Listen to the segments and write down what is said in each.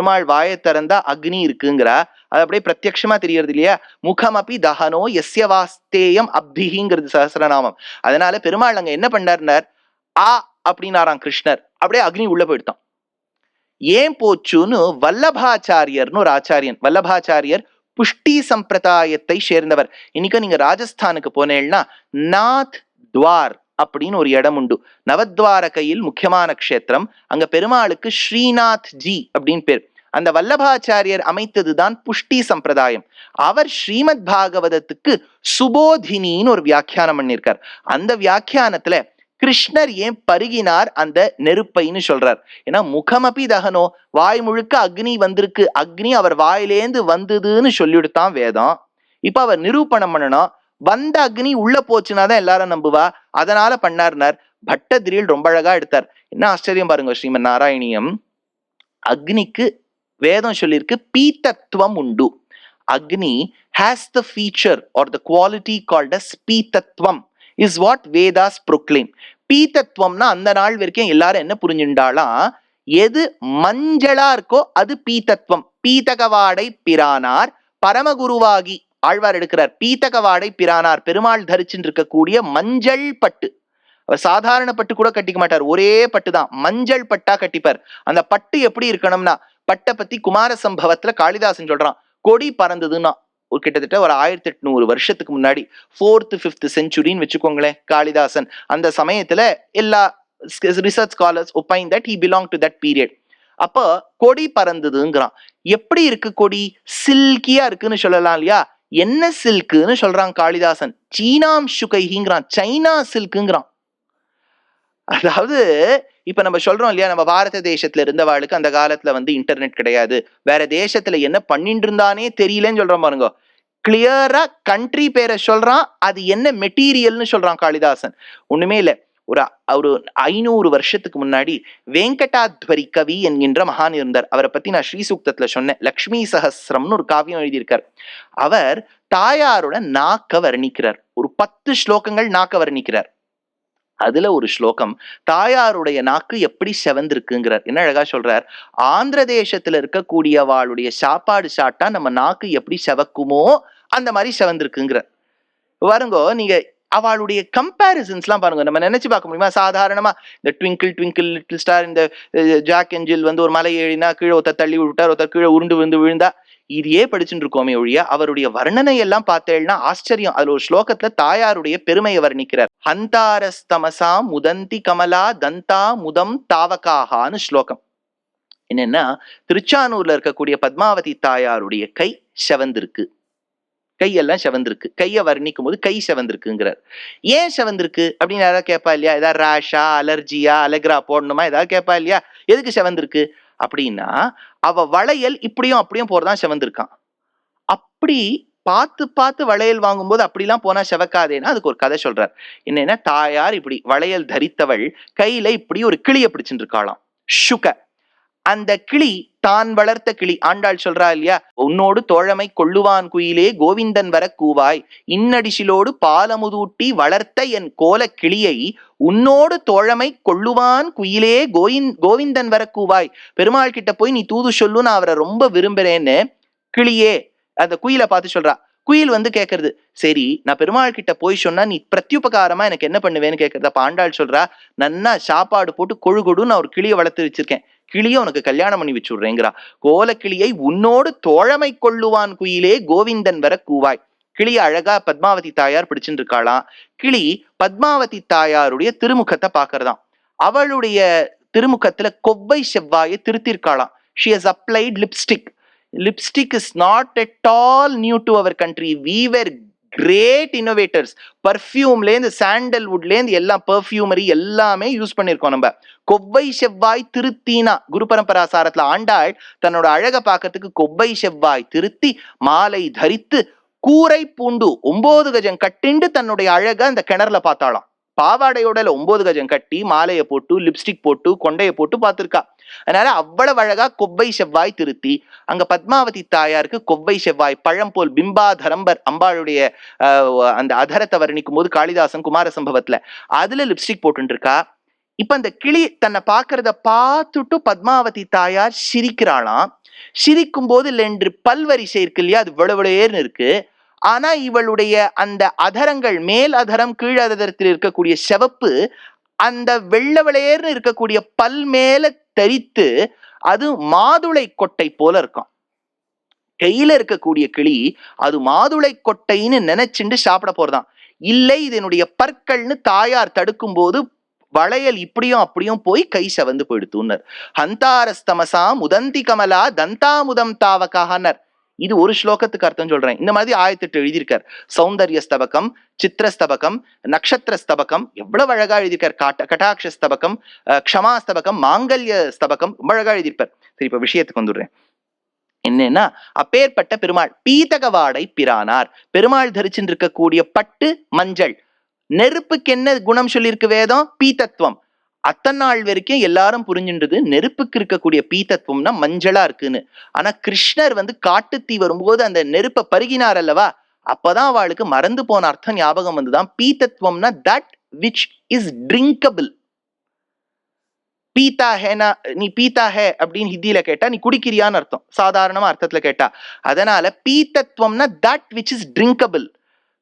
பெருமாள் வாயை திறந்தா அக்னி இருக்குங்கிறா. அது அப்படியே பிரத்யட்சமா தெரியறது இல்லையா? முகமபி தஹனோ எஸ்ய வாஸ்தேயம் அப்திங்கிறது சஹஸ்ரநாமம். அதனால பெருமாள் அங்க என்ன பண்ணார்னார், ஆ அப்படின்னாராம் கிருஷ்ணர், அப்படியே அக்னி உள்ள போயிடுத்தான். ஏன் போச்சுன்னு வல்லபாச்சாரியர்னு ஒரு ஆச்சாரியன், வல்லபாச்சாரியர் புஷ்டி சம்பிரதாயத்தை சேர்ந்தவர். இன்னைக்கு நீங்க ராஜஸ்தானுக்கு போனேன்னா நாத் துவார் அப்படின்னு ஒரு இடம் உண்டு. நவத்வாரகையில் முக்கியமான க்ஷேத்திரம். அங்க பெருமாளுக்கு ஸ்ரீநாத் ஜி அப்படின்னு பேர். அந்த வல்லபாச்சாரியர் அமைத்ததுதான் புஷ்டி சம்பிரதாயம். அவர் ஸ்ரீமத் பாகவதத்துக்கு சுபோதினின்னு ஒரு வியாக்கியானம் பண்ணியிருக்கார். அந்த வியாக்கியானத்துல கிருஷ்ணர் ஏன் பருகினார் அந்த நெருப்பைன்னு சொல்றார். ஏன்னா முகமபி தகனோ, வாய் முழுக்க அக்னி வந்திருக்கு, அக்னி அவர் வாயிலேந்து வந்ததுன்னு சொல்லிவிடுத்தான் வேதம். இப்ப அவர் நிரூபணம் பண்ணணும், வந்த அக்னி உள்ள போச்சுனாதான் எல்லாரும் நம்புவா, அதனால பண்ணார்னார். பட்டதிரியில் ரொம்ப அழகா எடுத்தார். என்ன ஆச்சரியம் பாருங்க, ஸ்ரீமன் நாராயணியம் அக்னிக்கு வேதம் சொல்லியிருக்கு பீத்தத்துவம் உண்டு. அக்னி has the feature or the quality called as பீத்தத்துவம் is what Vedas proclaim. பீத்தத்துவம்னா அந்த நாள் வரைக்கும் எல்லாரும் என்ன புரிஞ்சுண்டாலாம், எது மஞ்சளா இருக்கோ அது பீத்தத்துவம். பீத்தகவாடை பிரானார் பரமகுருவாகி ஆழ்வார் எடுக்கிறார். பீத்தகவாடை பிரானார் பெருமாள் தரிச்சுட்டு இருக்கக்கூடிய மஞ்சள் பட்டு. அவர் சாதாரண பட்டு கூட கட்டிக்க மாட்டார், ஒரே பட்டு தான், மஞ்சள் பட்டா கட்டிப்பார். அந்த பட்டு எப்படி இருக்கணும்னா, பட்டை பத்தி குமார சம்பவத்துல காளிதாசன் சொல்றான், கொடி பறந்ததுன்னா ஒரு கிட்டத்தட்ட ஒரு 1800 வருஷத்துக்கு முன்னாடி, 4th 5th செஞ்சுரின்னு வச்சுக்கோங்களேன் காளிதாசன். அந்த சமயத்துல எல்லா research scholars opine that he belong to that period. அப்போ கொடி பறந்ததுங்கிறான். எப்படி இருக்கு கொடி? சில்கியா இருக்குன்னு சொல்லலாம் இல்லையா? என்ன சில்க்குன்னு சொல்றான் காளிதாசன்? சீனாம் சுகைங்கிறான், சைனா சில்க்குங்கிறான். அதாவது இப்ப நம்ம சொல்றோம் இல்லையா, நம்ம பாரத தேசத்துல இருந்தவாளுக்கு அந்த காலத்துல இன்டர்நெட் கிடையாது, வேற தேசத்துல என்ன பண்ணிட்டு இருந்தானே தெரியலன்னு சொல்றோம் பாருங்க. கிளியரா கண்ட்ரி பேரை சொல்றான், அது என்ன மெட்டீரியல்னு சொல்றான் காளிதாசன். ஒண்ணுமே இல்ல, ஒரு 500 வருஷத்துக்கு முன்னாடி வெங்கடாத்வரி கவி என்கின்ற மகான் இருந்தார். அவரை பத்தி நான் ஸ்ரீசூக்தத்துல சொன்னேன். லக்ஷ்மி சஹஸ்ரம்னு ஒரு காவியம் எழுதியிருக்கார். அவர் தாயாரோட நாக்க வர்ணிக்கிறார். ஒரு 10 ஸ்லோகங்கள் நாக்க வர்ணிக்கிறார். அதுல ஒரு ஸ்லோகம் தாயாருடைய நாக்கு எப்படி செவந்திருக்குங்கிறார். என்ன அழகா சொல்றார், ஆந்திர தேசத்துல இருக்கக்கூடியவாளுடைய சாப்பாடு சாப்பிட்டா நம்ம நாக்கு எப்படி செவக்குமோ அந்த மாதிரி செவந்திருக்குங்கிறார். பாருங்கோ, நீங்க அவளுடைய கம்பேரிசன்ஸ் எல்லாம் பாருங்க, நம்ம நினைச்சு பார்க்க முடியுமா? சாதாரணமா இந்த ட்விங்கிள் ட்விங்கிள் லிட்டில் ஸ்டார், இந்த ஜாக் என்ஜில் ஒரு மலை ஏழினா கீழே ஒருத்தர் தள்ளி விட்டார், ஒருத்தர் கீழே உருண்டு விழுந்தா, இதையே படிச்சுட்டு இருக்கோமே ஒழிய அவருடைய வர்ணனை எல்லாம் பார்த்தேன்னா ஆச்சரியம். அதுல ஒரு ஸ்லோகத்துல தாயாருடைய பெருமையை வர்ணிக்கிறார். ஹந்தாரஸ்தமசா முதந்தி கமலா தந்தா முதம் தாவகாகான்னு ஸ்லோகம். என்னன்னா, திருச்சானூர்ல இருக்கக்கூடிய பத்மாவதி தாயாருடைய கை செவந்திருக்கு, கையெல்லாம் செவந்திருக்கு. கையை வர்ணிக்கும் போது கை செவந்திருக்குங்கிறார். ஏன் செவந்திருக்கு அப்படின்னு யாராவது கேட்பா இல்லையா? ஏதாவது ரேஷா, அலர்ஜியா, அலெக்ரா போடணுமா, ஏதாவது கேட்பா இல்லையா? எதுக்கு செவந்திருக்கு அப்படின்னா, அவ வளையல் இப்படியும் அப்படியும் போறதான் செவந்திருக்கான். அப்படி பார்த்து பார்த்து வளையல் வாங்கும்போது அப்படிலாம் போனா செவக்காதேன்னா அதுக்கு ஒரு கதை சொல்றார். என்னன்னா, தாயார் இப்படி வளையல் தரித்தவள் கையில இப்படி ஒரு கிளிய பிடிச்சுட்டு இருக்காளாம், சுக. அந்த கிளி தான் வளர்த்த கிளி. ஆண்டாள் சொல்றா இல்லையா, உன்னோடு தோழமை கொள்ளுவான் குயிலே கோவிந்தன் வர கூவாய், இன்னடிசிலோடு பாலமுதூட்டி வளர்த்த என் கோல கிளியை உன்னோடு தோழமை கொள்ளுவான் குயிலே கோவிந்தன் வர கூவாய். பெருமாள் கிட்ட போய் நீ தூது சொல்லு, நான் அவரை ரொம்ப விரும்புறேன்னு கிளியே அந்த குயிலை பார்த்து சொல்றா. குயில் கேட்கறது, சரி நான் பெருமாள் கிட்ட போய் சொன்னா நீ பிரத்யுபகாரமா எனக்கு என்ன பண்ணுவேன்னு கேட்கறது. அப்ப ஆண்டாள் சொல்றா, நன்னா சாப்பாடு போட்டு கொழு கொடு நான் ஒரு கிளியை வளர்த்து வச்சிருக்கேன், கிளியை உனக்கு கல்யாணம் பண்ணி வச்சுடுறேங்கிறா. கோலக்கிளியை உன்னோடு தோழமை கொள்ளுவான் குயிலே கோவிந்தன் வர கூவாய். கிளி அழகா பத்மாவதி தாயார் பிடிச்சுட்டு இருக்காளாம். கிளி பத்மாவதி தாயாருடைய திருமுகத்தை பாக்குறதாம். அவளுடைய திருமுகத்துல கொவ்வை செவ்வாயை திருத்திருக்காளாம். she has applied lipstick. Lipstick is not at all new to our country. We were great innovators. பர்ஃபியூம்லேருந்து சாண்டல்வுட்லேருந்து எல்லாம் பர்ஃபியூமரி எல்லாமே யூஸ் பண்ணியிருக்கோம் நம்ம. கொவ்வை செவ்வாய் திருத்தினா குரு பரம்பராசாரத்துல ஆண்டாள் தன்னோட அழகை பார்க்கறதுக்கு கொவ்வை செவ்வாய் திருத்தி மாலை தரித்து கூரை பூண்டு 9 கஜம் கட்டிண்டு தன்னுடைய அழகை அந்த கிணறுல பார்த்தாளாம். பாவாடையோட 9 கஜம் கட்டி மாலையை போட்டு லிப்ஸ்டிக் போட்டு கொண்டையை போட்டு பார்த்திருக்கா. அதனால அவ்வளவு அழகா கொவ்வை செவ்வாய் திருத்தி அங்க பத்மாவதி தாயாருக்கு கொவ்வை செவ்வாய் பழம் போல் பிம்பாதரம்பர் அம்பாளுடைய அந்த அதரத்தை வர்ணிக்கும் போது காளிதாசன் குமார சம்பவத்துல அதுல லிப்ஸ்டிக் போட்டு இருக்கா. இப்ப அந்த கிளி தன்னை பாக்குறத பார்த்துட்டு பத்மாவதி தாயார் சிரிக்கிறாளாம். சிரிக்கும் போது 2 பல்வரிசை இருக்கு இல்லையா, அது விளவிளேர்னு இருக்கு. ஆனா இவளுடைய அந்த அதரங்கள், மேல் அதரம் கீழ் அதரத்தில் இருக்கக்கூடிய சிவப்பு அந்த வெள்ளவளையர்னு இருக்கக்கூடிய பல் மேல தரித்து அது மாதுளை கொட்டை போல இருக்கும். கையில இருக்கக்கூடிய கிளி அது மாதுளை கொட்டைன்னு நினைச்சுண்டு சாப்பிட போறதான். இல்லை, இதனுடைய பற்கள்னு தாயார் தடுக்கும் போது வளையல் இப்படியும் அப்படியும் போய் கை செவந்து போயிடுத்துனர். ஹந்தாரஸ்தமசாம் உதந்தி கமலா தந்தாமுதம் தாவகானர். இது ஒரு ஸ்லோகத்துக்கு அர்த்தம் சொல்றேன். இந்த மாதிரி 1008 எழுதியிருக்கார். சௌந்தர்ய ஸ்தபகம், சித்திரஸ்தபகம், நக்ஷத்திர ஸ்தபகம், எவ்வளவு அழகா எழுதியிருக்கார். கட்டாட்ச ஸ்தபகம், க்ஷமா ஸ்தபகம், மாங்கல்ய ஸ்தபகம், ரொம்ப அழகா எழுதியிருப்பார். சரி, இப்ப விஷயத்துக்கு வந்துடுறேன். என்னன்னா, அப்பேற்பட்ட பெருமாள் பீதகவாடை பிரானார். பெருமாள் தரிச்சுட்டு இருக்கக்கூடிய பட்டு மஞ்சள். நெருப்புக்கு என்ன குணம் சொல்லியிருக்கு வேதம்? பீத்தத்துவம். அத்தனை நாள் வரைக்கும் எல்லாரும் புரிஞ்சுன்றது நெருப்புக்கு இருக்கக்கூடிய பீத்தத்துவம்னா மஞ்சளா இருக்குன்னு. ஆனா கிருஷ்ணர் காட்டுத்தீ வரும்போது அந்த நெருப்பை பருகினார் அல்லவா, அப்பதான் அவளுக்கு மறந்து போன அர்த்தம் ஞாபகம் வந்துதான். பீத்தத்துவம்னா தட் விச் இஸ் ட்ரிங்கபிள். பீத்தா ஹேனா, நீ பீத்தா ஹே அப்படின்னு ஹிந்தியில கேட்டா நீ குடிக்கிறியான்னு அர்த்தம், சாதாரணமா அர்த்தத்துல கேட்டா. அதனால பீத்தத்துவம்னா that which is drinkable.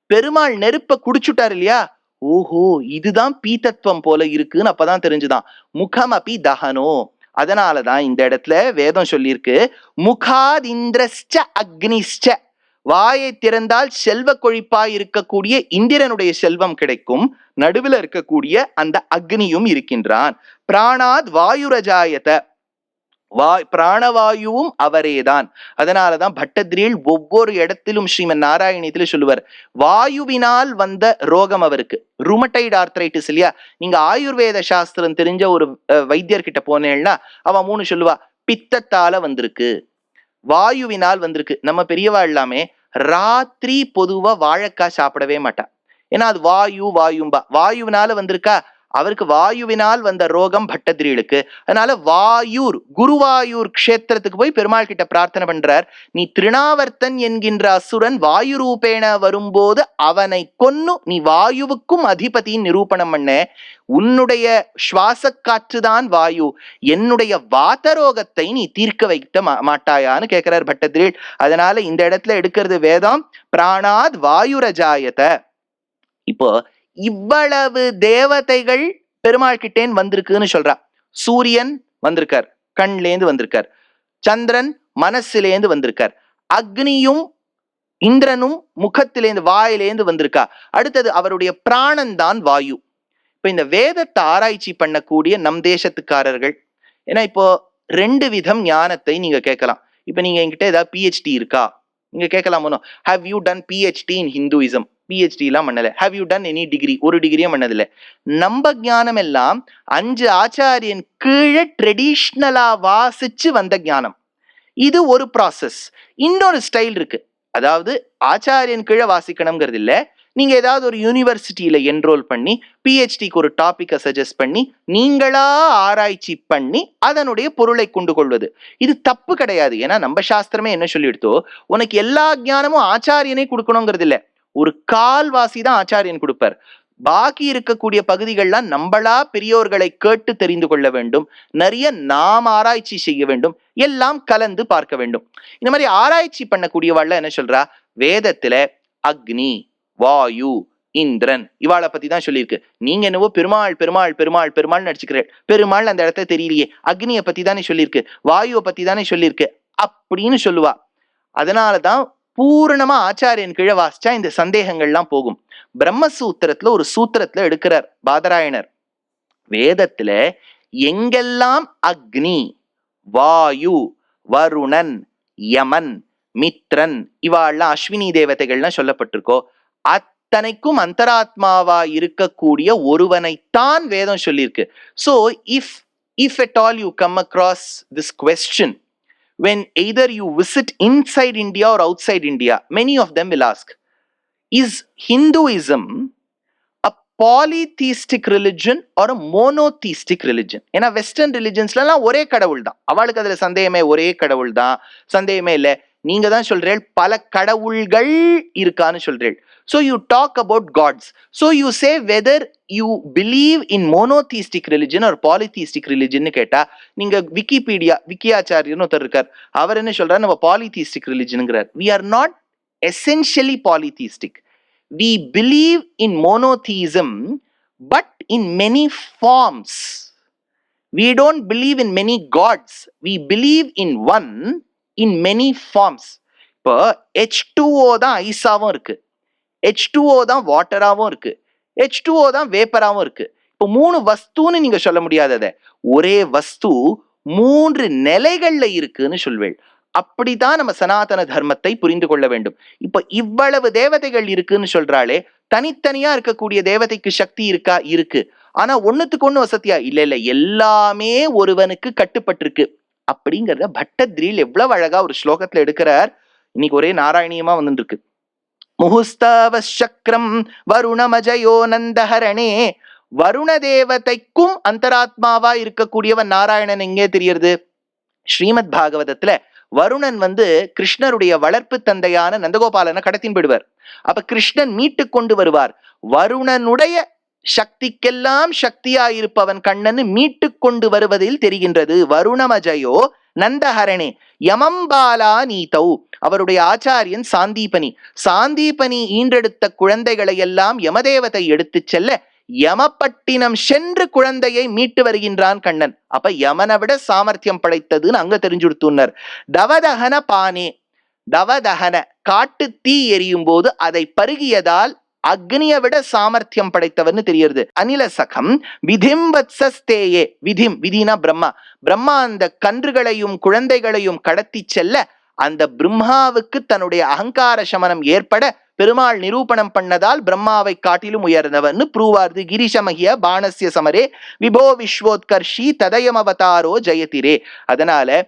Perumal நெருப்பை குடிச்சுட்டார் இல்லையா, ஓஹோ இதுதான் பீத்தத்துவம் போல இருக்குன்னு அப்பதான் தெரிஞ்சுதான். முகம் அப்பி தஹனோ. அதனாலதான் இந்த இடத்துல வேதம் சொல்லியிருக்கு, முகாத் இந்திரஸ்ச அக்னிஸ்ச. வாயை திறந்தால் செல்வ கொழிப்பாய் இருக்கக்கூடிய இந்திரனுடைய செல்வம் கிடைக்கும், நடுவில் இருக்கக்கூடிய அந்த அக்னியும் இருக்கின்றான். பிராணாத் வாயுரஜாயத. பிராணவாயுவும் அவரேதான். அதனாலதான் பட்டத்ரியில் ஒவ்வொரு இடத்திலும் ஸ்ரீமன் நாராயணியத்தில சொல்லுவார், வாயுவினால் வந்த ரோகம் அவருக்கு. ருமட்டைட் ஆர்த்ரைட்டிஸ் இல்லையா, நீங்க ஆயுர்வேத சாஸ்திரம் தெரிஞ்ச ஒரு வைத்தியர்கிட்ட போனேன்னா அவன் 3 சொல்லுவா. பித்தத்தால வந்திருக்கு, வாயுவினால் வந்திருக்கு. நம்ம பெரியவா எல்லாமே ராத்திரி பொதுவா வாழைக்காய் சாப்பிடவே மாட்டா. ஏன்னா அது வாயும்பா. வாயுவினால வந்திருக்கா, அவருக்கு வாயுவினால் வந்த ரோகம் பட்டத்ரிகளுக்கு. அதனால வாயூர், குருவாயூர் க்ஷேத்திரத்துக்கு போய் பெருமாள் கிட்ட பிரார்த்தனை பண்றார். நீ திருநாவர்த்தன் என்கின்ற அசுரன் வாயு ரூபேண வரும்போது அவனை கொன்னு நீ வாயுவுக்கும் அதிபதியின் நிரூபணம் பண்ண. உன்னுடைய சுவாச காற்றுதான் வாயு, என்னுடைய வாதரோகத்தை நீ தீர்க்க வைக்க மாட்டாயான்னு கேட்கிறார் பட்டத்ரிகள். அதனால இந்த இடத்துல எடுக்கிறது வேதம் பிராணாத் வாயுரஜாயத. இப்போ இவ்வளவு தேவதைகள் பெருமாள் கிட்டேன் வந்திருக்குன்னு சொல்றா. சூரியன் வந்திருக்கார், கண்லேந்து வந்திருக்கார். சந்திரன் மனசிலேந்து வந்திருக்கார். அக்னியும் இந்திரனும் முகத்திலேந்து வாயிலேந்து வந்திருக்கா. அடுத்தது அவருடைய பிராணன் தான் வாயு. இப்ப இந்த வேதத்தை ஆராய்ச்சி பண்ணக்கூடிய நம் தேசத்துக்காரர்கள், ஏன்னா இப்போ 2 விதம் ஞானத்தை நீங்க கேட்கலாம். இப்ப நீங்க என்கிட்ட ஏதாவது PhD இருக்கா நீங்க கேட்கலாமோ. Have you done PhD in Hinduism? PhD எல்லாம் பண்ணல. Have you done any degree? ஒரு டிகிரியும் பண்ணதில்லை. நம்ம ஞானம் எல்லாம் 5 ஆச்சாரியன் கீழே ட்ரெடிஷ்னலா வாசிச்சு வந்த ஞானம். இது ஒரு ப்ராசஸ். இன்னொரு ஸ்டைல் இருக்கு. அதாவது ஆச்சாரியன் கீழே வாசிக்கணுங்கிறது இல்லை, நீங்க ஏதாவது ஒரு யூனிவர்சிட்டியில என்ரோல் பண்ணி PhDக்கு ஒரு டாபிக்கை சஜஸ்ட் பண்ணி நீங்களா ஆராய்ச்சி பண்ணி அதனுடைய பொருளை கொண்டு கொள்வது. இது தப்பு கிடையாது. ஏன்னா நம்ம சாஸ்திரமே என்ன சொல்லிடுத்தோ, உனக்கு எல்லா ஞானமும் ஆச்சாரியனே கொடுக்கணுங்கிறது இல்லை, ஒரு கால்வாசி தான் ஆச்சாரியன் கொடுப்பார். பாக்கி இருக்கக்கூடிய பகுதிகள்லாம் நம்மளா பெரியோர்களை கேட்டு தெரிந்து கொள்ள வேண்டும். நிறைய நாம் ஆராய்ச்சி செய்ய வேண்டும், எல்லாம் கலந்து பார்க்க வேண்டும். இந்த மாதிரி ஆராய்ச்சி பண்ணக்கூடியவாள்ல என்ன சொல்றா, வேதத்துல அக்னி, வாயு, இந்திரன் இவாளை பத்தி தான் சொல்லியிருக்கு. நீங்க என்னவோ பெருமாள் பெருமாள் பெருமாள் பெருமாள் நடிச்சுக்கிறேன். பெருமாள் அந்த இடத்த தெரியலையே, அக்னியை பத்தி தானே சொல்லியிருக்கு, வாயுவை பத்தி தானே சொல்லியிருக்கு அப்படின்னு சொல்லுவா. அதனாலதான் பூரணமா ஆச்சாரியன் கீழே வாசிச்சா இந்த சந்தேகங்கள்லாம் போகும். பிரம்மசூத்திரத்துல ஒரு சூத்திரத்துல எடுக்கிறார் பாதராயணர், வேதத்துல எங்கெல்லாம் அக்னி, வாயு, வருணன், யமன், மித்ரன் இவாள்லாம் அஸ்வினி தேவதைகள்லாம் சொல்லப்பட்டிருக்கோ அத்தனைக்கும் அந்தராத்மாவா இருக்கக்கூடிய ஒருவனைத்தான் வேதம் சொல்லியிருக்கு. So if at all you come across this question, when either you visit inside India or outside India, many of them will ask, is Hinduism a polytheistic religion or a monotheistic religion? ஏன்னா western ரிலிஜன்ஸ்லாம் ஒரே கடவுள் தான், அவளுக்கு அதுல சந்தேகமே ஒரே கடவுள் தான், சந்தேகமே இல்லை. நீங்க தான் சொல்றேன் பல கடவுள்கள் இருக்கான்னு சொல்றேன். So you talk about gods. So you say whether you believe in monotheistic religion or polytheistic religion னு கேட்டா நீங்க விக்கியாச்சாரியர்னு ஒருத்தர் இருக்கார். அவர் என்ன சொல்றாரு, நம்ம polytheistic religionங்கிறார். We are not essentially polytheistic. We believe in monotheism but in many forms. We don't believe in many gods. We believe in one in many forms. இப்போ H2O தான் ஐஸாவும் இருக்கு, H2O தான் வாட்டராவும் இருக்கு, H2O தான் வேப்பராவும் இருக்கு. இப்போ 3 வஸ்துன்னு நீங்க சொல்ல முடியாதத ஒரே வஸ்து 3 நிலைகள்ல இருக்குன்னு சொல்வேள். அப்படிதான் நம்ம சனாதன தர்மத்தை புரிந்து கொள்ள வேண்டும். இப்ப இவ்வளவு தேவதைகள் இருக்குன்னு சொல்றாளே, தனித்தனியா இருக்கக்கூடிய தேவதைக்கு சக்தி இருக்கா? இருக்கு. ஆனா ஒண்ணுத்துக்கு ஒண்ணு வசதியா? இல்ல இல்ல, எல்லாமே ஒருவனுக்கு கட்டுப்பட்டிருக்கு அப்படிங்கறத பட்டத்ரியில் எவ்வளவு அழகா ஒரு ஸ்லோகத்துல எடுக்கிறார். இன்னைக்கு ஒரே நாராயணியமா வந்துட்டு இருக்கு. முகுஸ்தவ சக்கரம் வருணமஜயோ நந்தஹரணே. வருண தேவதைக்கும் அந்தராத்மாவா இருக்கக்கூடியவன் நாராயணன் எங்கே தெரியறது? ஸ்ரீமத் பாகவதத்துல வருணன் கிருஷ்ணருடைய வளர்ப்பு தந்தையான நந்தகோபாலனை கடத்தின் போயிடுவார். அப்ப கிருஷ்ணன் மீட்டு கொண்டு வருவார். வருணனுடைய சக்திக்கெல்லாம் சக்தியாயிருப்பவன் கண்ணன் மீட்டு கொண்டு வருவதில் தெரிகின்றது. வருணமஜயோ நந்தஹரணே யமம்பாலா நீதௌ. அவருடைய ஆச்சாரியன் சாந்தீபனி. சாந்தீபனி ஈன்றெடுத்த குழந்தைகளை எல்லாம் யமதேவதை எடுத்து செல்ல யமப்பட்டினம் சென்று குழந்தையை மீட்டு வருகின்றான் கண்ணன். அப்ப யமனை விட சாமர்த்தியம் படைத்ததுன்னு அங்க தெரிஞ்சுடுத்துனர். தவதகன பானே. தவதகன காட்டு தீ எரியும் போது அதை பருகியதால் அக்னியை விட சாமர்த்தியம் படைத்தவர்னு தெரியுது. அனில சகம் விதிம் வத்சஸ்தேயே. விதிம், விதினா பிரம்மா. பிரம்மா அந்த கன்றுகளையும் குழந்தைகளையும் கடத்தி செல்ல அந்த பிரம்மாவுக்கு தன்னுடைய அகங்கார சமனம் ஏற்பட பெருமாள் நிரூபணம் பண்ணதால் பிரம்மாவை காட்டிலும் உயர்ந்தவன் ப்ரூவார்து. கிரிஷமகிய பாணஸ்ய சமரே விபோ விஸ்வோத்கர்ஷி ததயம் அவதாரோ ஜெயதிரே. அதனால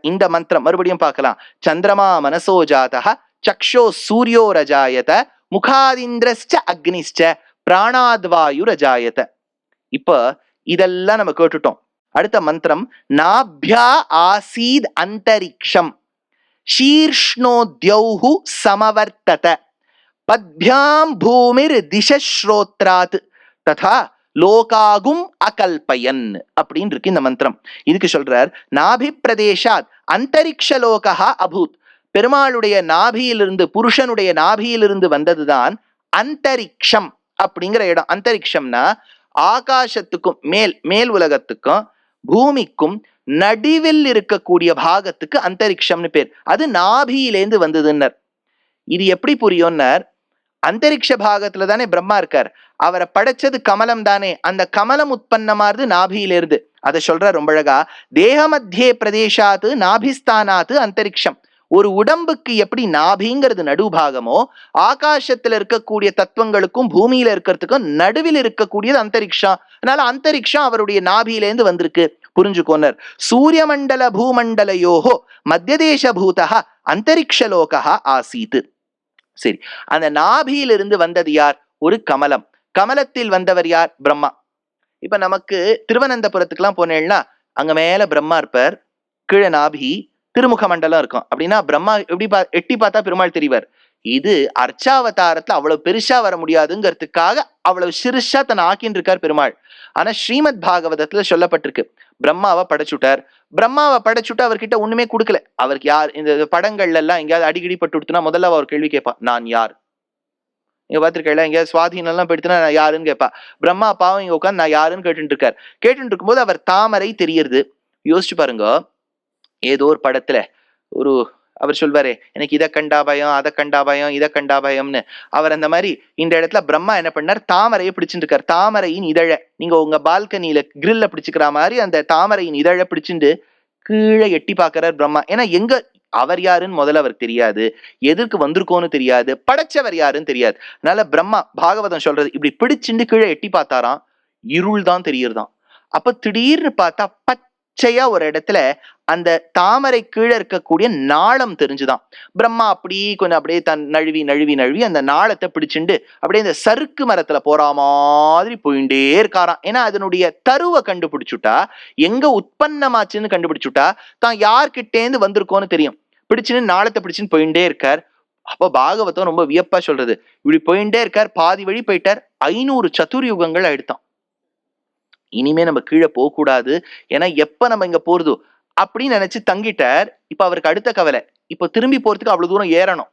இந்த மந்திரம் மறுபடியும் பார்க்கலாம். சந்திரமா மனசோ ஜாதः சக்ஷோ சூரியோ ரஜாயத முகாதிந்திரஸ்ச அக்னிஸ்ச பிராணாத்வாயு ரஜாயத. இப்ப இதெல்லாம் நம்ம கேட்டுட்டோம். அடுத்த மந்திரம் நாப்யா ஆசீத் அந்தரிக்ஷம் ஷீர்ஷ்ணோத்யௌஹு சமவர்த்தத பத்யாம் பூமிர் திசஸ்ரோத்ராத் ததா லோகாகும் அகல்பயன் அப்படின்னு இருக்கு இந்த மந்திரம். இதுக்கு சொல்றார் நாபி பிரதேசாத் அந்தரிக்ஷ லோகா அபூத். பெருமாளுடைய நாபியிலிருந்து, புருஷனுடைய நாபியிலிருந்து வந்ததுதான் அந்தரிக்ஷம் அப்படிங்கிற இடம். அந்தரிக்ஷம்னா ஆகாசத்துக்கும் மேல் உலகத்துக்கும் பூமிக்கும் நடுவில் இருக்கக்கூடிய பாகத்துக்கு அந்தரிக்ஷம்னு பேர். அது நாபியிலேந்து வந்ததுன்னர். இது எப்படி புரியும்னர்? அந்தரிக்ஷ பாகத்துல தானே பிரம்மா இருக்கார். அவரை படைச்சது கமலம் தானே. அந்த கமலம் உற்பத்தமானது நாபியிலிருந்து. அதை சொல்ற ரொம்ப அழகா. தேக மத்தியே பிரதேசாத்து நாபிஸ்தானாத்து அந்தரிக்ஷம். ஒரு உடம்புக்கு எப்படி நாபிங்கிறது நடுபாகமோ, ஆகாசத்துல இருக்கக்கூடிய தத்துவங்களுக்கும் பூமியில இருக்கிறதுக்கும் நடுவில் இருக்கக்கூடியது அந்தரிக்ஷம். அதனால அந்தரிக்ஷம் அவருடைய நாபியிலேந்து வந்திருக்கு. புரிஞ்சுக்கோனர். சூரிய மண்டல பூமண்டலயோஹோ மத்தியதேச பூதா அந்தரிக்ஷலோகா ஆசீத். சரி, அந்த நாபியிலிருந்து வந்தது யார்? ஒரு கமலம். கமலத்தில் வந்தவர் யார்? பிரம்மா. இப்ப நமக்கு திருவனந்தபுரத்துக்குலாம் போனேன்னா அங்க மேல பிரம்மா இருப்பார், கீழே நாபி, திருமுக மண்டலம் இருக்கும். அப்படின்னா பிரம்மா எப்படி எட்டி பார்த்தா பெருமாள் தெரிவார். இது அர்ச்சாவதாரத்துல அவ்வளவு பெருசா வர முடியாதுங்கிறதுக்காக அவ்வளவு சிறுசா தன் ஆக்கின்னு இருக்கார் பெருமாள். ஆனா ஸ்ரீமத் பாகவதத்துல சொல்லப்பட்டிருக்கு, பிரம்மாவை படைச்சுட்டார். பிரம்மாவை படைச்சுட்டு அவர்கிட்ட ஒண்ணுமே கொடுக்கல. அவருக்கு யார்? இந்த படங்கள்ல எல்லாம் எங்கேயாவது அடிக்கடி பட்டு கொடுத்துனா முதல்ல அவர் கேள்வி கேட்பா, நான் யார்? இங்க பாத்திருக்கல, எங்கேயாவது சுவாதீனம் எல்லாம் போயிடுத்துனா நான் யாருன்னு கேட்பா. பிரம்மா பாவம் இங்க உட்காந்து நான் யாருன்னு கேட்டுட்டு இருக்காரு. கேட்டுட்டு இருக்கும்போது அவர் தாமரை தெரியறது. யோசிச்சு பாருங்க, ஏதோ ஒரு படத்துல அவர் சொல்வாரு, எனக்கு இதை கண்டா பயம், அதை கண்டா பயம், இதை கண்டா பயம்னு. அவர் அந்த மாதிரி இந்த இடத்துல பிரம்மா என்ன பண்ணார்? தாமரையை பிடிச்சிட்டு இருக்காரு. தாமரையின் இதழ நீங்க உங்க பால்கனியில கிரில்ல பிடிச்சுக்கிற மாதிரி அந்த தாமரையின் இதழ பிடிச்சிட்டு கீழே எட்டி பாக்குறார் பிரம்மா. ஏன்னா அவர் யாருன்னு முதல்ல அவருக்கு தெரியாது, எதற்கு வந்திருக்கோன்னு தெரியாது, படைச்சவர் யாருன்னு தெரியாது. அதனால பிரம்மா பாகவதம் சொல்றது இப்படி பிடிச்சிட்டு கீழே எட்டி பார்த்தாராம், இருள் தான் தெரியுறதாம். அப்ப திடீர்னு பார்த்தா பச்சையா ஒரு இடத்துல அந்த தாமரை கீழே இருக்கக்கூடிய நாளம் தெரிஞ்சுதான். பிரம்மா கொஞ்சம் அப்படியே நழுவி நழுவி நழுவி அந்த நாளத்தை பிடிச்சுண்டு அப்படியே இந்த சறுக்கு மரத்துல போற மாதிரி போயிட்டே இருக்காராம். ஏன்னா அதனுடைய தருவை கண்டுபிடிச்சுட்டா, எங்க உற்பத்தமாச்சுன்னு கண்டுபிடிச்சுட்டா தான் யார்கிட்டேந்து வந்திருக்கோன்னு தெரியும். பிடிச்சுன்னு நாளத்தை பிடிச்சுன்னு போயிட்டே இருக்கார். அப்ப பாகவதம் ரொம்ப வியப்பா சொல்றது, இப்படி போயிட்டே இருக்கார், பாதி வழி போயிட்டார், 500 சதுர்யுகங்கள் ஆயிடுத்தான். இனிமே நம்ம கீழே போக கூடாது, ஏன்னா எப்ப நம்ம இங்க போறதோ அப்படின்னு நினைச்சு தங்கிட்டார். இப்ப அவருக்கு அடுத்த கவலை, இப்ப திரும்பி போறதுக்கு அவ்வளவு தூரம் ஏறணும்.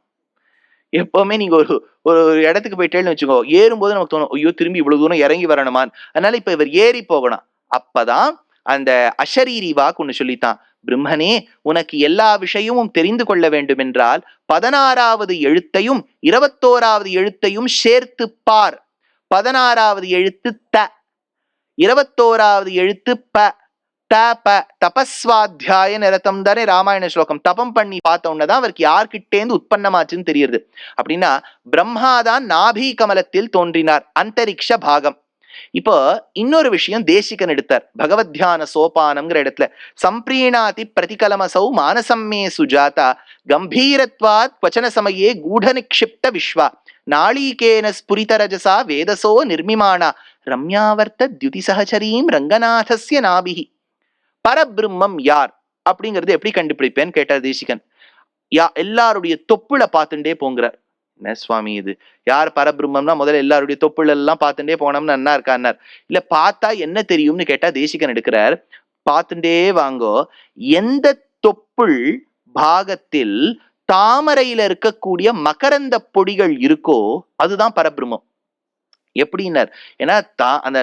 எப்பவுமே நீங்க ஒரு ஒரு இடத்துக்கு போயிட்டேன்னு வச்சுக்கோ, ஏறும்போது நமக்கு தோணும், ஐயோ திரும்பி இவ்வளவு தூரம் இறங்கி வரணுமான்னு. அதனால இப்ப இவர் ஏறி போகணும். அப்பதான் அந்த அஷரீரி வாக்கு ஒண்ணு சொல்லித்தான், பிரம்மனே உனக்கு எல்லா விஷயமும் தெரிந்து கொள்ள வேண்டும் என்றால் 16வது எழுத்தையும் 21வது எழுத்தையும் சேர்த்து பார். 16வது எழுத்து த, 21வது எழுத்து ப. தபஸ்வாத்தியாய நிரதம் தானே ராமாயண ஸ்லோகம். தபம் பண்ணி பார்த்த உடனேதான் அவருக்கு யார்கிட்டேந்து உற்பத்தமாச்சுன்னு தெரியுது. அப்படின்னா பிரம்மாதான் நாபி கமலத்தில் தோன்றினார், அந்தரிக்ஷ பாகம். இப்போ இன்னொரு விஷயம் தேசிகன் எடுத்தார் பகவத்யான சோபானம்ங்கிற இடத்துல, சம்பிரீணாதி பிரதிகலமசௌ மானசம்மே சுஜாதா கம்பீரத்வாத் வச்சன சமயே கூட நிக்ஷிப்த விஸ்வா நாளீகேன ஸ்புரிதரஜசா வேதசோ நிர்மிமானா ரம்யாவர்த்த தியுதி சஹச்சரீம் ரங்கநாதஸ்ய நாபிஹி. பரபிரம்மம் யார் அப்படிங்கறது எப்படி கண்டுபிடிப்பேன்னு கேட்டார் தேசிகன். எல்லாருடைய தொப்புள பார்த்துட்டே போங்கிறார். என்ன சுவாமி இது, யார் பரபிரம்மம்னா முதல்ல எல்லாருடைய தொப்புள் எல்லாம் பார்த்துட்டே போனோம்னு என்ன இருக்கார். இல்ல பார்த்தா என்ன தெரியும்னு கேட்டா தேசிகன் எடுக்கிறார், பார்த்துட்டே வாங்கோ, எந்த தொப்புள் பாகத்தில் தாமரையில இருக்கக்கூடிய மகரந்த பொடிகள் இருக்கோ அதுதான் பரபிரம்மம். எப்படின்னார், ஏன்னா அந்த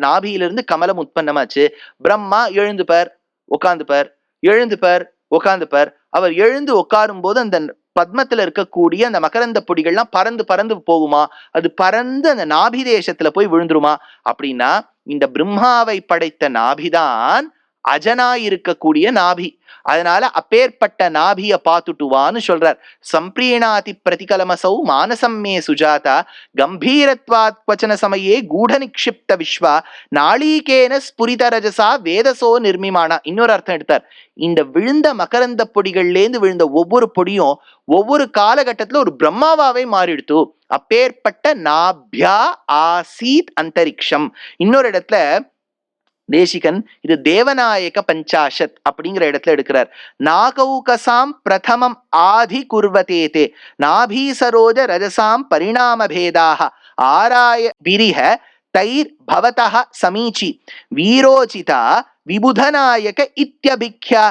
நாபியிலிருந்து கமலம் உற்பத்தமாச்சு. பிரம்மா எழுந்துப்பார் உட்காந்துப்பார், எழுந்துப்பார் உட்காந்துப்பார். அவர் எழுந்து உட்காரும் போது அந்த பத்மத்துல இருக்கக்கூடிய அந்த மகரந்த பொடிகள்லாம் பறந்து பறந்து போகுமா, அது பறந்து அந்த நாபி தேசத்துல போய் விழுந்துருமா. அப்படின்னா இந்த பிரம்மாவை படைத்த நாபிதான் அஜனாய் இருக்கக்கூடிய நாபி. அதனால அப்பேற்பட்ட நாபிய பார்த்துட்டுவான்னு சொல்றார். சம்பிரீணாதி பிரதிகலமசௌ மானசம்மே சுஜாதா கம்பீரத்வாத் வச்சன சமயே கூட நிக்ஷிப்த விஸ்வா நாளீகேன ஸ்புரிதரஜசா வேதசோ நிர்மிமானா. இன்னொரு அர்த்தம் எடுத்தார், இந்த விழுந்த மகரந்த பொடிகள்லேருந்து விழுந்த ஒவ்வொரு பொடியும் ஒவ்வொரு காலகட்டத்துல ஒரு பிரம்மாவாவே மாறிடுத்து. அப்பேற்பட்ட நாபியா ஆசீத் அந்தரிக்ஷம். இன்னொரு இடத்துல தேசிகன் இது தேவநாயக பஞ்சாஷத் அப்படிங்கிற இடத்துல எடுக்கிறார். நாகௌகசாம் பிரதமம் ஆதி குர்வதேதே நாபி சரோஜ ரஜசாம் பரிணாம பேதாக ஆராய விரிஹ தைர் பவதஹ சமீச்சி வீரோச்சிதா விபுதநாயக இத்யபிக்யா.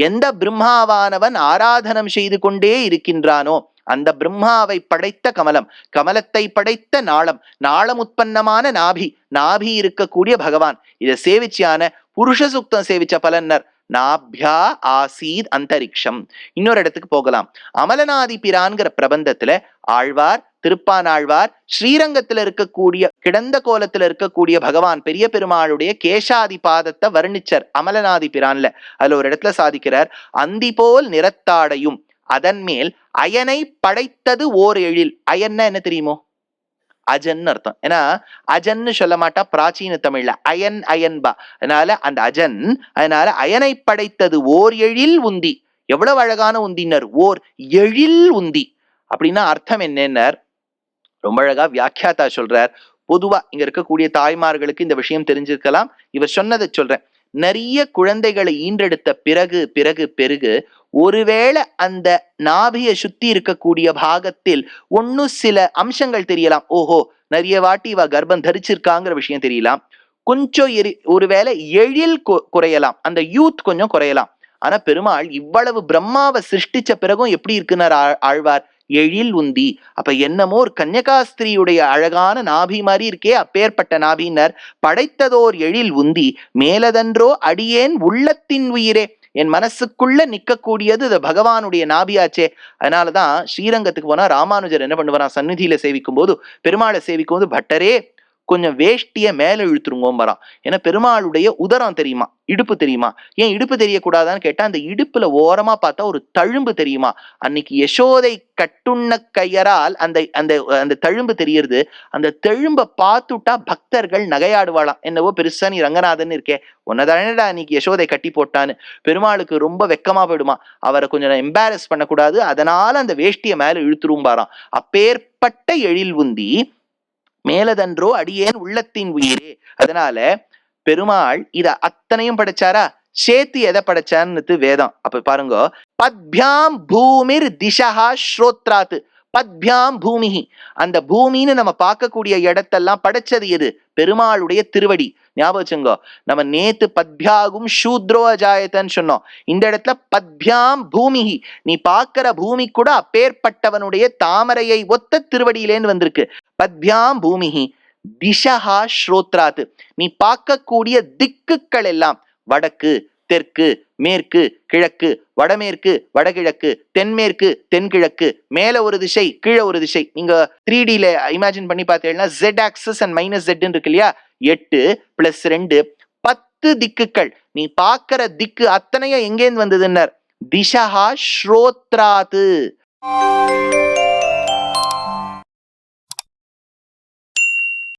எந்த பிரம்மாவானவன் ஆராதனம் செய்து கொண்டே இருக்கின்றானோ அந்த பிரம்மாவை படைத்த கமலம், கமலத்தை படைத்த நாளம், நாளம் உற்பத்தமான நாபி, நாபி இருக்கக்கூடிய பகவான். இதை சேவிச்சியான புருஷ சுக்தம் சேவிச்ச பலன்னர் நாபியா ஆசீத் அந்தரிக்ஷம். இன்னொரு இடத்துக்கு போகலாம். அமலநாதி பிரான்கிற பிரபந்தத்துல ஆழ்வார், திருப்பானாழ்வார் ஸ்ரீரங்கத்துல இருக்கக்கூடிய கிடந்த கோலத்துல இருக்கக்கூடிய பகவான் பெரிய பெருமாளுடைய கேசாதி பாதத்தை வர்ணிச்சர் அமலநாதி பிரான்ல. அதுல ஒரு இடத்துல சாதிக்கிறார், அந்தி போல் நிறத்தாடையும் அதன் மேல் அயனை படைத்தது ஓர் எழில். அயன்னா என்ன தெரியுமோ, அஜன் அர்த்தம். ஏன்னா அஜன்னு சொல்ல மாட்டா பிராச்சீன தமிழ்ல, அயன் அயன்பா. அதனால அந்த அஜன், அதனால அயனை படைத்தது ஓர் எழில் உந்தி. எவ்வளவு அழகான உந்தினர், ஓர் எழில் உந்தி. அப்படின்னா அர்த்தம் என்னன்னர் ரொம்ப அழகா வியாக்கியாத்தா சொல்றார். பொதுவா இங்க இருக்கக்கூடிய தாய்மார்களுக்கு இந்த விஷயம் தெரிஞ்சிருக்கலாம், இவர் சொன்னதை சொல்றேன். நிறைய குழந்தைகளை ஈன்றெடுத்த பிறகு பிறகு பிறகு ஒருவேளை அந்த நாபியை சுத்தி இருக்கக்கூடிய பாகத்தில் ஒன்னும் சில அம்சங்கள் தெரியலாம். ஓஹோ நிறைய வாட்டி இவ கர்ப்பம் தரிச்சிருக்காங்கிற விஷயம் தெரியலாம். கொஞ்சம் ஒருவேளை எழில் குறையலாம், அந்த யூத் கொஞ்சம் குறையலாம். ஆனா பெருமாள் இவ்வளவு பிரம்மாவை சிருஷ்டிச்ச பிறகும் எப்படி இருக்குன்னார் ஆழ்வார், எழில் உந்தி. அப்ப என்னமோ ஒரு கன்யகாஸ்திரியுடைய அழகான நாபி மாதிரி இருக்கே, அப்பேற்பட்ட நாபினர் படைத்ததோர் எழில் உந்தி மேலதன்றோ அடியேன் உள்ளத்தின் உயிரே. என் மனசுக்குள்ள நிக்கக்கூடியது இது பகவானுடைய நாபியாச்சே. அதனாலதான் ஸ்ரீரங்கத்துக்கு போனா ராமானுஜர் என்ன பண்ணுவாராம், சந்நிதியில சேவிக்கும் போது, பெருமாளை சேவிக்கும் போது, பட்டரே கொஞ்சம் வேஷ்டிய மேல இழுத்துருங்கோம்பறான். ஏன்னா பெருமாளுடைய உதரம் தெரியுமா, இடுப்பு தெரியுமா. ஏன் இடுப்பு தெரியக்கூடாதான்னு கேட்டா, அந்த இடுப்புல ஓரமா பார்த்தா ஒரு தழும்பு தெரியுமா. அன்னைக்கு யசோதை கட்டுண்ண கையரால் அந்த அந்த அந்த தழும்பு தெரியறது. அந்த தழும்பை பார்த்துட்டா பக்தர்கள் நகையாடுவாளாம், என்னவோ பெருசா நீ ரங்கநாதன் இருக்கே, உன்னதானடா அன்னைக்கு யசோதை கட்டி போட்டான்னு. பெருமாளுக்கு ரொம்ப வெக்கமா போயிடுமா, அவரை கொஞ்சம் எம்பாரஸ் பண்ணக்கூடாது, அதனால அந்த வேஷ்டிய மேல இழுத்துரும்பாராம். அப்பேற்பட்ட எழில் உந்தி மேலதன்றோ அடியேன் உள்ளத்தின் உயிரே. அதனால பெருமாள் இத அத்தனையும் படைச்சாரா, சேர்த்து எதை படைச்சான்னு வேதம். அப்ப பாருங்க, பத்பியாம் பூமிர் திசஹா ஸ்ரோத்ராத். பத்பியாம் பூமிஹி, அந்த பூமின்னு நம்ம பார்க்கக்கூடிய இடத்தெல்லாம் படைச்சது எது? பெருமாளுடைய திருவடி. ஞாபகம் வச்சுங்கோ, நம்ம நேத்து பத்பியாகும் சூத்ரோ அஜாயத்தன்னு சொன்னோம். இந்த இடத்துல பத்பியாம் பூமிஹி, நீ பார்க்கிற பூமி கூட அப்பேற்பட்டவனுடைய தாமரையை ஒத்த திருவடியிலேன்னு வந்திருக்கு. பத்பியாம் பூமிஹி திசஹா ஸ்ரோத்ராத், நீ பார்க்கக்கூடிய திக்குகள் எல்லாம் வடக்கு, தெற்கு, மேற்கு, கிழக்கு, வடமேற்கு, வடகிழக்கு, தென்மேற்கு, தென்கிழக்கு, மேல ஒரு திசை, கீழே ஒரு திசை. நீங்க 3Dல இமேஜின் பண்ணி பார்த்தீங்கன்னா Z ஆக்சிஸ் அண்ட் -Z இருக்கு இல்லையா? 8 + 2 10 திக்குகள். நீ பார்க்கிற திக்கு அத்தனையும் எங்கேருந்து வந்ததுன்னர்? திசஹா ஸ்ரோத்ராத்.